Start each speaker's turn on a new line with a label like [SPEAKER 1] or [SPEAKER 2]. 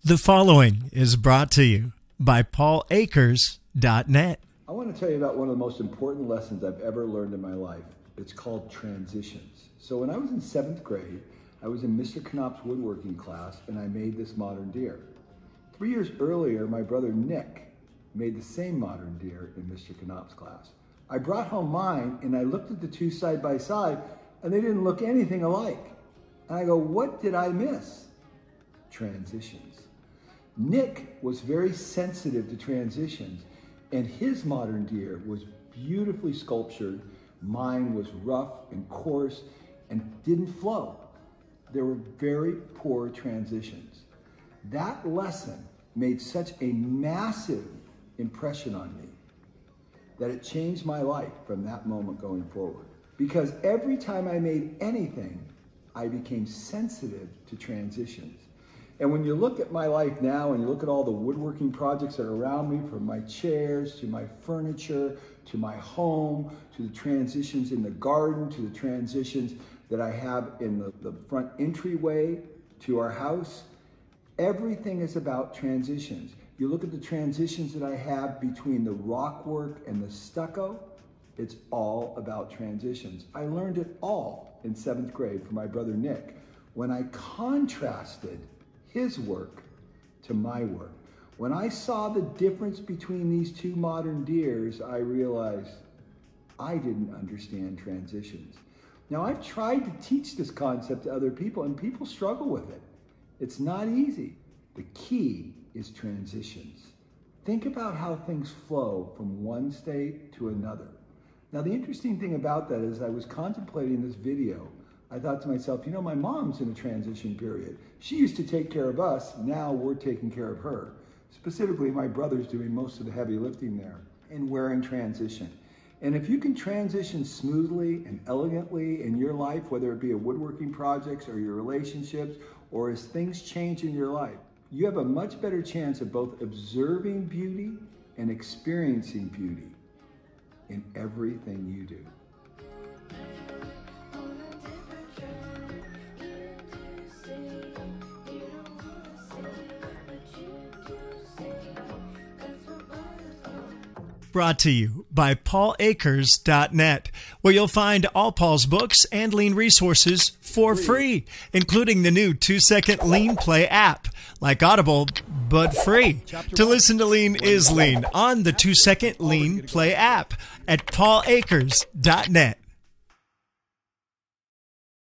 [SPEAKER 1] The following is brought to you by PaulAkers.net.
[SPEAKER 2] I want to tell you about one of the most important lessons I've ever learned in my life. It's called transitions. So when I was in 7th grade, I was in Mr. Knopf's woodworking class and I made this modern deer. 3 years earlier, my brother Nick made the same modern deer in Mr. Knopf's class. I brought home mine and I looked at the two side by side and they didn't look anything alike. And I go, what did I miss? Transitions. Nick was very sensitive to transitions, and his modern deer was beautifully sculptured. Mine was rough and coarse and didn't flow. There were very poor transitions. That lesson made such a massive impression on me that it changed my life from that moment going forward. Because every time I made anything, I became sensitive to transitions. And when you look at my life now and you look at all the woodworking projects that are around me, from my chairs to my furniture to my home to the transitions in the garden to the transitions that I have in the front entryway to our house, everything is about transitions. You look at the transitions that I have between the rock work and the stucco, it's all about transitions. I learned it all in 7th grade from my brother Nick when I contrasted his work to my work. When I saw the difference between these two modern deers, I realized I didn't understand transitions. Now, I've tried to teach this concept to other people and people struggle with it. It's not easy. The key is transitions. Think about how things flow from one state to another. Now, the interesting thing about that is I was contemplating this video. I thought to myself, you know, my mom's in a transition period. She used to take care of us. Now we're taking care of her. Specifically, my brother's doing most of the heavy lifting there, and we're in transition. And if you can transition smoothly and elegantly in your life, whether it be a woodworking projects or your relationships, or as things change in your life, you have a much better chance of both observing beauty and experiencing beauty in everything you do.
[SPEAKER 1] Brought to you by PaulAkers.net, where you'll find all Paul's books and Lean resources for free, including the new 2-second Lean Play app, like Audible, but free. To listen to Lean is Lean on the 2-second Lean Play app at PaulAkers.net.